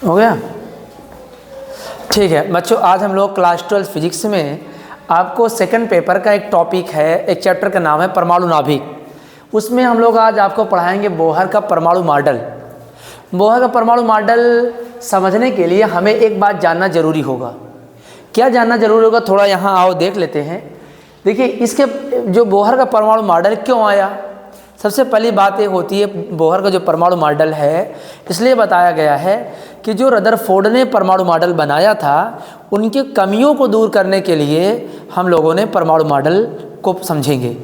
हो गया? ठीक है बच्चों, आज हम लोग क्लास 12 फिजिक्स में आपको सेकंड पेपर का एक टॉपिक है, एक चैप्टर का नाम है परमाणु नाभिक। उसमें हम लोग आज आपको पढ़ाएंगे बोहर का परमाणु मॉडल। बोहर का परमाणु मॉडल समझने के लिए हमें एक बात जानना जरूरी होगा। क्या जानना जरूरी होगा? थोड़ा यहाँ आओ देख लेते हैं। देखिए, इसके जो बोहर का परमाणु मॉडल क्यों आया, सबसे पहली बात ये होती है, बोहर का जो परमाणु मॉडल है इसलिए बताया गया है कि जो रदरफोर्ड ने परमाणु मॉडल बनाया था उनकी कमियों को दूर करने के लिए हम लोगों ने परमाणु मॉडल को समझेंगे।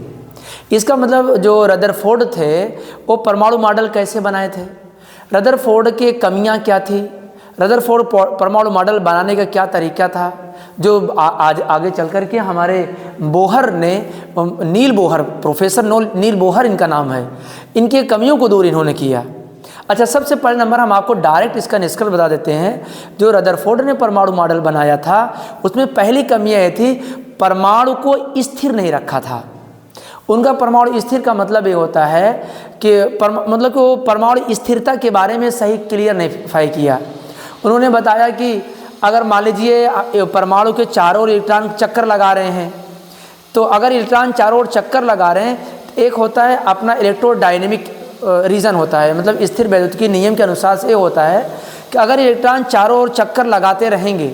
इसका मतलब जो रदरफोर्ड थे वो परमाणु मॉडल कैसे बनाए थे, रदरफोर्ड की कमियां क्या थी, रदरफोर्ड परमाणु मॉडल बनाने का क्या तरीका था, जो आज आगे चल कर के हमारे बोहर ने, नील बोहर, प्रोफेसर नील बोहर इनका नाम है, इनकी कमियों को दूर इन्होंने किया। अच्छा, सबसे पहले नंबर हम आपको डायरेक्ट इसका निष्कर्ष बता देते हैं। जो रदरफोर्ड ने परमाणु मॉडल बनाया था उसमें पहली कमी यह थी, परमाणु को स्थिर नहीं रखा था। उनका परमाणु स्थिर का मतलब ये होता है कि मतलब कि वो परमाणु स्थिरता के बारे में सही क्लियर नहीं किया। उन्होंने बताया कि अगर मान लीजिए परमाणु के चारों ओर इलेक्ट्रॉन चक्कर लगा रहे हैं, तो अगर इलेक्ट्रॉन चारों ओर चक्कर लगा रहे हैं, एक होता है अपना इलेक्ट्रोडायनेमिक रीज़न होता है, मतलब स्थिर वैद्युतिकी नियम के अनुसार से होता है कि अगर इलेक्ट्रॉन चारों ओर चक्कर लगाते रहेंगे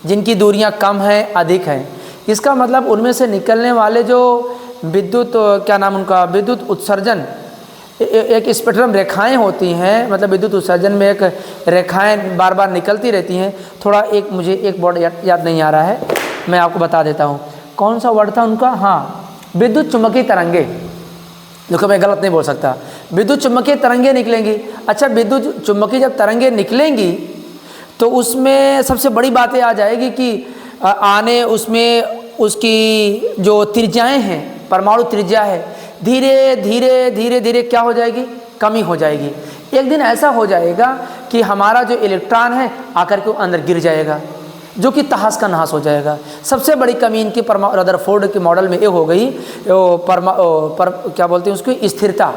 जिनकी दूरियां कम हैं अधिक हैं, इसका मतलब उनमें से निकलने वाले जो विद्युत, क्या नाम उनका, विद्युत उत्सर्जन, एक स्पेक्ट्रम रेखाएं होती हैं, मतलब विद्युत उत्सर्जन में एक रेखाएं बार बार निकलती रहती हैं। थोड़ा एक मुझे एक वर्ड याद नहीं आ रहा है, मैं आपको बता देता हूँ। कौन सा वर्ड था उनका? हाँ, विद्युत चुम्बकीय तरंगे। देखो, मैं गलत नहीं बोल सकता, विद्युत चुम्बकीय तरंगे निकलेंगी। अच्छा, विद्युत चुम्बकीय जब तरंगे निकलेंगी तो उसमें सबसे बड़ी बात आ जाएगी कि आने उसमें उसकी जो त्रिज्याएँ हैं, परमाणु त्रिज्या है, धीरे धीरे धीरे धीरे क्या हो जाएगी, कमी हो जाएगी। एक दिन ऐसा हो जाएगा कि हमारा जो इलेक्ट्रॉन है आकर के अंदर गिर जाएगा, जो कि तहस का नहस हो जाएगा। सबसे बड़ी कमी इनकी रदरफोर्ड के मॉडल में ये हो गई, क्या बोलते हैं उसकी, स्थिरता,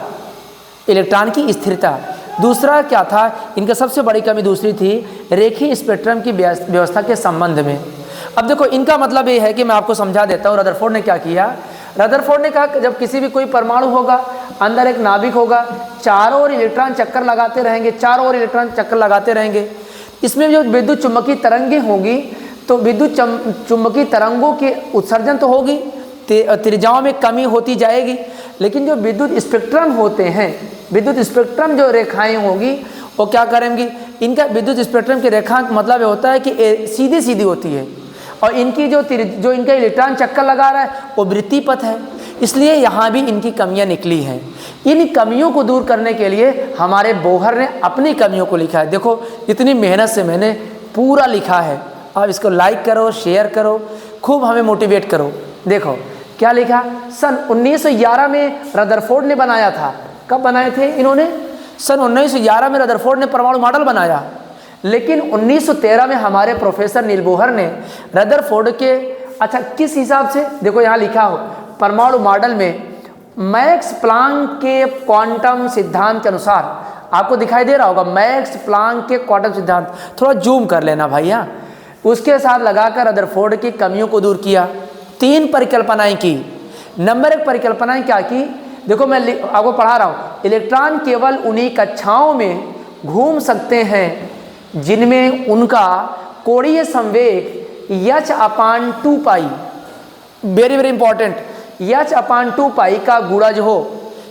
इलेक्ट्रॉन की स्थिरता। दूसरा क्या था, इनका सबसे बड़ी कमी दूसरी थी रेखीय स्पेक्ट्रम की व्यवस्था के संबंध में। अब देखो, इनका मतलब ये है कि मैं आपको समझा देता हूँ रदरफोर्ड ने क्या किया। रदरफोर्ड ने कहा कि जब किसी भी कोई परमाणु होगा, अंदर एक नाभिक होगा, चारों ओर इलेक्ट्रॉन चक्कर लगाते रहेंगे, चारों ओर इलेक्ट्रॉन चक्कर लगाते रहेंगे। इसमें जो विद्युत चुम्बकीय तरंगें होंगी तो विद्युत चुम्बकीय तरंगों के उत्सर्जन तो होगी, त्रिज्याओं में कमी होती जाएगी, लेकिन जो विद्युत स्पेक्ट्रम होते हैं, विद्युत स्पेक्ट्रम जो रेखाएं होगी वो क्या करेंगी, इनका विद्युत स्पेक्ट्रम की रेखा का मतलब होता है कि सीधी सीधी होती है, और इनकी जो इनका इलेक्ट्रॉन चक्कर लगा रहा है वो वृत्तीय पथ है। इसलिए यहाँ भी इनकी कमियाँ निकली हैं। इन कमियों को दूर करने के लिए हमारे बोहर ने अपनी कमियों को लिखा है। देखो, इतनी मेहनत से मैंने पूरा लिखा है, आप इसको लाइक करो, शेयर करो, खूब हमें मोटिवेट करो। देखो क्या लिखा, सन 1911 में रदरफोर्ड ने बनाया था। कब बनाए थे इन्होंने? सन 1911 में रदरफोर्ड ने परमाणु मॉडल बनाया, लेकिन 1913 में हमारे प्रोफेसर नील बोहर ने रदरफोर्ड के, अच्छा किस हिसाब से, देखो यहाँ लिखा हो परमाणु मॉडल में मैक्स प्लांक के क्वांटम सिद्धांत के अनुसार, आपको दिखाई दे रहा होगा मैक्स प्लांक के क्वांटम सिद्धांत, थोड़ा जूम कर लेना भैया, उसके साथ लगाकर रदरफोर्ड की कमियों को दूर किया। 3 परिकल्पनाएं की। नंबर 1 परिकल्पनाएं क्या की, देखो मैं आपको पढ़ा रहा हूँ, इलेक्ट्रॉन केवल उन्हीं कक्षाओं में घूम सकते हैं जिनमें उनका कोणीय संवेग h/2 पाई, वेरी वेरी इंपॉर्टेंट, h/2 पाई का गुणज हो।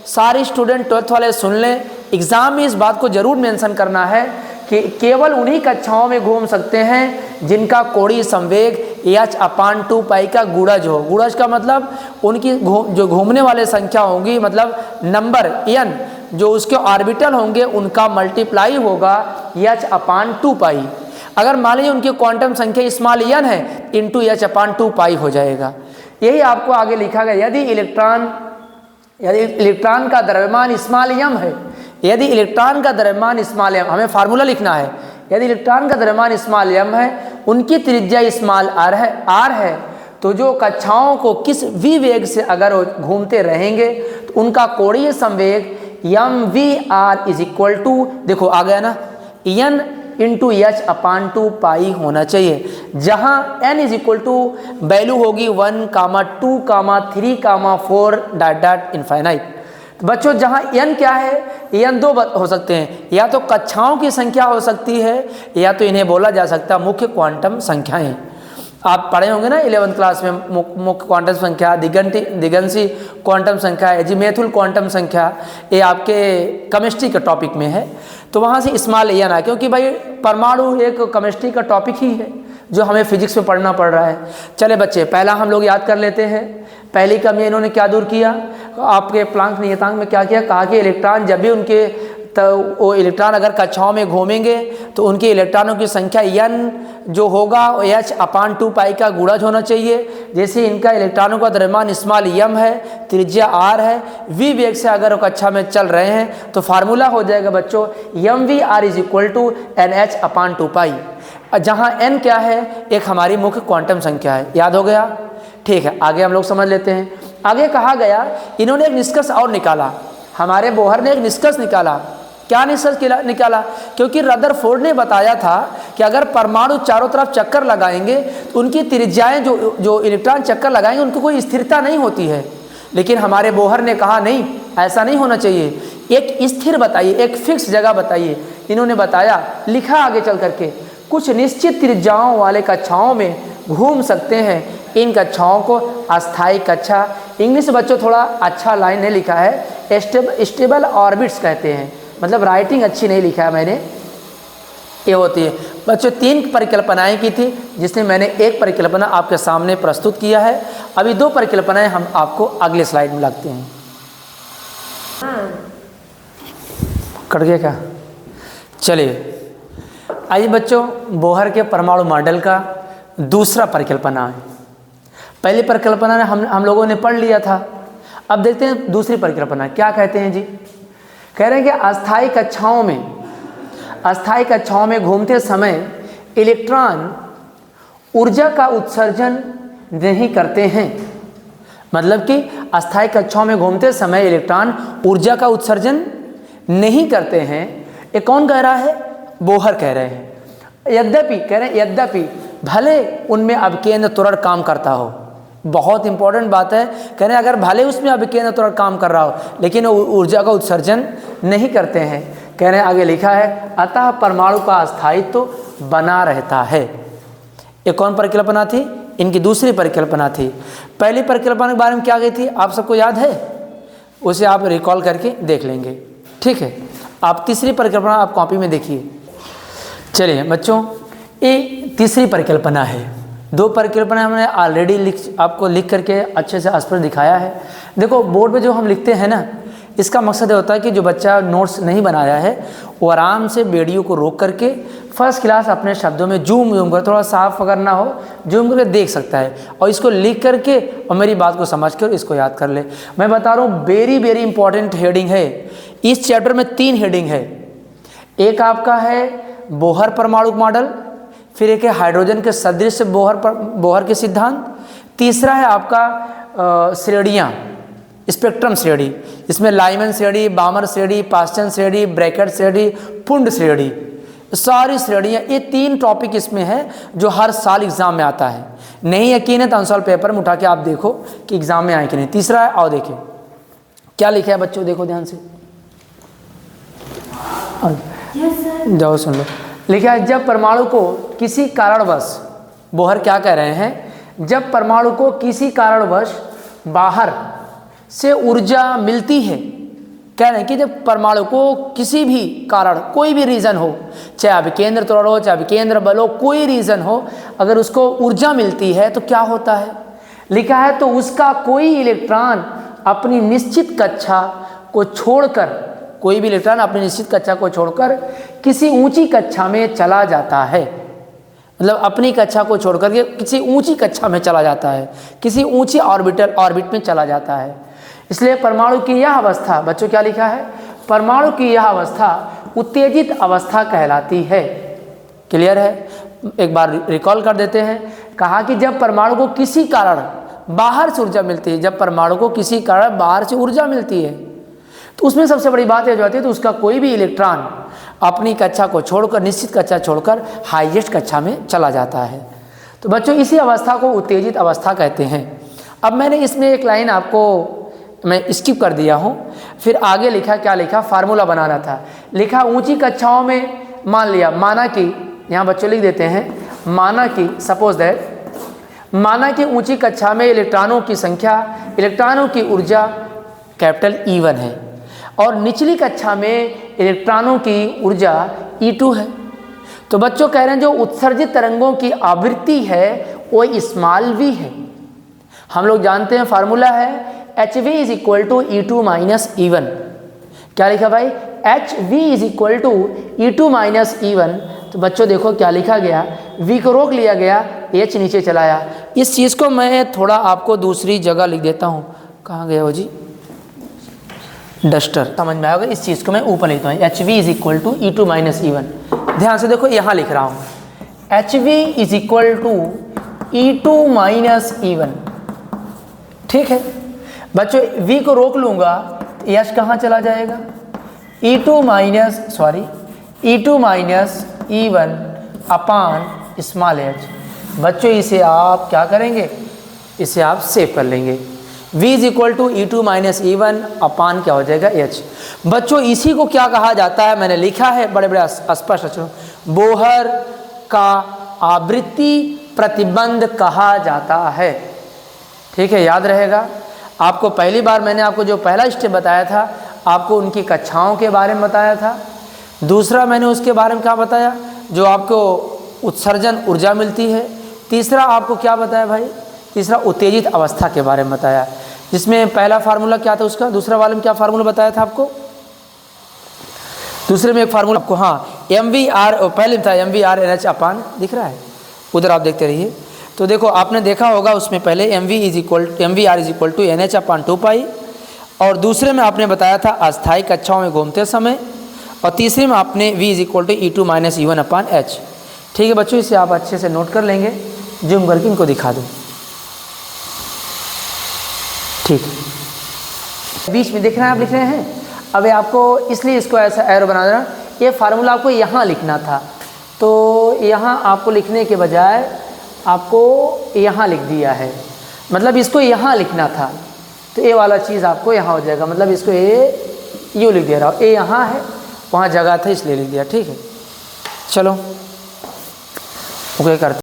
सारे स्टूडेंट 12th वाले सुन लें, एग्जाम में इस बात को जरूर मेंशन करना है कि केवल उन्हीं कक्षाओं में घूम सकते हैं जिनका कोणीय संवेग h/2 पाई का गुणज हो। गुणज का मतलब उनकी जो घूमने वाले संख्या होंगी, मतलब नंबर n जो उसके ऑर्बिटल होंगे उनका मल्टीप्लाई होगा h/2 पाई। अगर मान लीजिए उनकी क्वांटम संख्या स्मॉल n है, इंटू h/2 पाई हो जाएगा। यही आपको आगे लिखा गया, यदि इलेक्ट्रॉन का द्रव्यमान स्मॉल m है, यदि इलेक्ट्रॉन का द्रव्यमान स्मॉल m, हमें फार्मूला लिखना है, यदि इलेक्ट्रॉन का द्रव्यमान स्मॉल m है, उनकी त्रिज्या स्मॉल r है, तो जो कक्षाओं को किस v वेग से अगर घूमते रहेंगे तो उनका कोणीय संवेग mvr इज इक्वल टू, देखो आ गया ना, n into h upon 2 pi होना चाहिए, जहाँ n is equal to value होगी 1, 2, 3, 4 डॉट डॉट इनफाइनाइट। बच्चों जहाँ n क्या है, n दो हो सकते हैं, या तो कक्षाओं की संख्या हो सकती है या तो इन्हें बोला जा सकता है मुख्य क्वांटम संख्याएं। आप पढ़े होंगे ना 11th क्लास में मुख्य क्वांटम संख्या, दिगंशी क्वांटम संख्या, एजीमेथुल क्वांटम संख्या, ये आपके केमिस्ट्री के टॉपिक में है। तो वहाँ से स्मॉल एन आ, क्योंकि भाई परमाणु एक केमिस्ट्री का टॉपिक ही है जो हमें फिजिक्स में पढ़ना पड़ रहा है। चले बच्चे, पहला हम लोग याद कर लेते हैं। पहली कमी इन्होंने क्या दूर किया, आपके प्लांक नियतांक में क्या किया, कहा कि इलेक्ट्रॉन जब भी उनके तो वो इलेक्ट्रॉन अगर कक्षाओं में घूमेंगे तो उनके इलेक्ट्रॉनों की संख्या n जो होगा h अपान 2 पाई का गुणज होना चाहिए। जैसे इनका इलेक्ट्रॉनों का द्रव्यमान स्मॉल m है, त्रिज्या r है, v वेग से अगर वो कक्षा में चल रहे हैं तो फार्मूला हो जाएगा बच्चों mvr is equal to nh upon 2 pi, जहाँ n क्या है, एक हमारी मुख्य क्वांटम संख्या है। याद हो गया? ठीक है, आगे हम लोग समझ लेते हैं। आगे कहा गया, इन्होंने एक निष्कर्ष और निकाला, हमारे बोहर ने एक निष्कर्ष निकाला। क्या निष्कर्ष निकाला? क्योंकि रदरफोर्ड ने बताया था कि अगर परमाणु चारों तरफ चक्कर लगाएंगे तो उनकी त्रिज्याएं जो इलेक्ट्रॉन चक्कर लगाएंगे उनको कोई स्थिरता नहीं होती है। लेकिन हमारे बोहर ने कहा नहीं, ऐसा नहीं होना चाहिए, एक स्थिर बताइए, एक फिक्स जगह बताइए। इन्होंने बताया, लिखा आगे चल करके, कुछ निश्चित त्रिज्याओं वाले कक्षाओं में घूम सकते हैं, इन कक्षाओं को अस्थायी कक्षा, इंग्लिश बच्चों थोड़ा अच्छा लाइन ने लिखा है, स्टेबल ऑर्बिट्स कहते हैं, मतलब राइटिंग अच्छी नहीं लिखा है मैंने, ये होती है। बच्चों 3 परिकल्पनाएं की थी, जिसमें मैंने एक परिकल्पना आपके सामने प्रस्तुत किया है। अभी 2 परिकल्पनाएं हम आपको अगले स्लाइड में लगते हैं। कट गया क्या? चलिए आइए बच्चों, बोहर के परमाणु मॉडल का दूसरा परिकल्पना है। पहली परिकल्पना हम लोगों ने पढ़ लिया था, अब देखते हैं दूसरी परिकल्पना क्या कहते हैं जी। कह रहे हैं कि अस्थायी कक्षाओं में घूमते समय इलेक्ट्रॉन ऊर्जा का उत्सर्जन नहीं करते हैं। मतलब कि अस्थायी कक्षाओं में घूमते समय इलेक्ट्रॉन ऊर्जा का उत्सर्जन नहीं करते हैं। ये कौन कह रहा है? बोहर कह रहे हैं। यद्यपि भले उनमें अभिकेंद्र त्वरण काम करता हो, बहुत इंपॉर्टेंट बात है, कह रहे हैं अगर भले उसमें अभिकेंद्र त्वरण काम कर रहा हो लेकिन वो ऊर्जा का उत्सर्जन नहीं करते हैं। कह रहे हैं, आगे लिखा है, अतः परमाणु का अस्थायित्व तो बना रहता है। ये कौन परिकल्पना थी? इनकी दूसरी परिकल्पना थी। पहली परिकल्पना के बारे में क्या गई थी, आप सबको याद है? उसे आप रिकॉल करके देख लेंगे, ठीक है। आप तीसरी परिकल्पना आप कॉपी में देखिए। चलिए बच्चों, ये तीसरी परिकल्पना है। 2 परिकल्पना हमने ऑलरेडी आपको लिख करके अच्छे से स्पष्ट दिखाया है। देखो बोर्ड पे जो हम लिखते हैं ना, इसका मकसद ये होता है कि जो बच्चा नोट्स नहीं बनाया है वो आराम से वीडियो को रोक करके फर्स्ट क्लास अपने शब्दों में जूम कर, थोड़ा साफ अगर ना हो जूम करके देख सकता है, और इसको लिख करके और मेरी बात को समझ कर इसको याद कर ले। मैं बता रहा हूँ, वेरी वेरी इंपॉर्टेंट हेडिंग है इस चैप्टर में। 3 हेडिंग है, एक आपका है बोहर परमाणु मॉडल, फिर एक है हाइड्रोजन के सदृश बोहर के सिद्धांत, तीसरा है आपका श्रेणियाँ, स्पेक्ट्रम श्रेणी, इसमें लाइमन श्रेणी, बामर श्रेणी, पास्चन श्रेणी, ब्रैकेट श्रेणी, पुंड श्रेणी, सारी श्रेणियाँ, ये 3 टॉपिक इसमें है जो हर साल एग्जाम में आता है। नहीं यकीन है तो आंसर पेपर में उठा के आप देखो कि एग्जाम में आए कि नहीं। तीसरा है, आओ देखिए क्या लिखा है बच्चों, देखो ध्यान से, जाओ सुन लो। लिखा है, जब परमाणु को किसी कारणवश, बोहर क्या कह रहे हैं, जब परमाणु को किसी कारणवश बाहर से ऊर्जा मिलती है, कह रहे हैं कि जब परमाणु को किसी भी कारण, कोई भी रीज़न हो, चाहे अभिकेंद्र त्वरण हो, चाहे अभिकेंद्र बल हो, कोई रीज़न हो, अगर उसको ऊर्जा मिलती है तो क्या होता है। लिखा है, तो उसका कोई इलेक्ट्रॉन अपनी निश्चित कक्षा को छोड़कर, कोई भी इलेक्ट्रॉन अपनी निश्चित कक्षा को छोड़कर किसी ऊंची कक्षा में चला जाता है। मतलब अपनी कक्षा को छोड़कर के किसी ऊंची कक्षा में चला जाता है, किसी ऊंची ऑर्बिट में चला जाता है। इसलिए परमाणु की यह अवस्था, बच्चों क्या लिखा है, परमाणु की यह अवस्था उत्तेजित अवस्था कहलाती है। क्लियर है? एक बार रिकॉल कर देते हैं। कहा कि जब परमाणु को किसी कारण बाहर से ऊर्जा मिलती है, जब परमाणु को किसी कारण बाहर से ऊर्जा मिलती है तो उसमें सबसे बड़ी बात यह जो आती है तो उसका कोई भी इलेक्ट्रॉन अपनी कक्षा को छोड़कर, निश्चित कक्षा छोड़कर हाईएस्ट कक्षा में चला जाता है। तो बच्चों इसी अवस्था को उत्तेजित अवस्था कहते हैं। अब मैंने इसमें एक लाइन आपको मैं स्किप कर दिया हूँ, फिर आगे लिखा, क्या लिखा, फार्मूला बनाना था। लिखा ऊंची कक्षाओं में मान लिया, माना कि, यहाँ बच्चों लिख देते हैं, माना कि, सपोज दैट, माना कि ऊंची कक्षा में इलेक्ट्रॉनों की संख्या, इलेक्ट्रॉनों की ऊर्जा कैपिटल E1 है और निचली कक्षा में इलेक्ट्रॉनों की ऊर्जा E2 है। तो बच्चों कह रहे हैं जो उत्सर्जित तरंगों की आवृत्ति है वो स्मॉल v है। हम लोग जानते हैं फार्मूला है HV is equal to E2 minus E1। क्या लिखा भाई, HV is equal to E2 minus E1। तो बच्चों देखो क्या लिखा गया, V को रोक लिया गया, H नीचे चलाया। इस चीज़ को मैं थोड़ा आपको दूसरी जगह लिख देता हूँ। कहाँ गया हो जी, डस्टर, समझ में आएगा। इस चीज़ को मैं ऊपर लिखता हूँ, HV is equal to E2 minus E1। ध्यान से देखो यहाँ लिख रहा हूँ, HV is equal to E2 minus E1। ठीक है बच्चों, V को रोक लूँगा तो H कहाँ चला जाएगा, E2 माइनस E1 अपान स्मॉल h। बच्चों इसे आप क्या करेंगे, इसे आप सेव कर लेंगे। V is equal to E2 minus E1 upon क्या हो जाएगा H। बच्चों इसी को क्या कहा जाता है, मैंने लिखा है बड़े बड़े स्पष्ट अक्षरों, बोहर का आवृत्ति प्रतिबंध कहा जाता है। ठीक है, याद रहेगा। आपको पहली बार मैंने आपको जो पहला स्टेप बताया था, आपको उनकी कक्षाओं के बारे में बताया था। दूसरा मैंने उसके बारे में क्या बताया, जो आपको उत्सर्जन ऊर्जा मिलती है। तीसरा आपको क्या बताया भाई, तीसरा उत्तेजित अवस्था के बारे में बताया, जिसमें पहला फार्मूला क्या था उसका, दूसरा वाले में क्या फार्मूला बताया था आपको, दूसरे में एक फार्मूला आपको, हाँ MVR, पहले था MVR NH अपान, दिख रहा है उधर, आप देखते रहिए। तो देखो आपने देखा होगा उसमें पहले MVR is equal to NH upon 2 pi, और दूसरे में आपने बताया था अस्थायी कक्षाओं में घूमते समय, और तीसरे में आपने V is equal to E2 minus E1 upon H। ठीक है बच्चों, इसे आप अच्छे से नोट कर लेंगे, जूम करके इनको दिखा दूँ। ठीक है, बीच में दिख रहा है, आप लिख रहे हैं। अब आपको इसलिए इसको ऐसा एरो बना देना, ये फार्मूला आपको यहाँ लिखना था, तो यहाँ आपको लिखने के बजाय आपको यहाँ लिख दिया है, मतलब इसको यहाँ लिखना था, तो ये वाला चीज़ आपको यहाँ हो जाएगा, मतलब इसको ये यूँ लिख दे रहा हूँ, ये यहाँ है, वहाँ जगह था इसलिए लिख दिया। ठीक है, चलो ओके करते।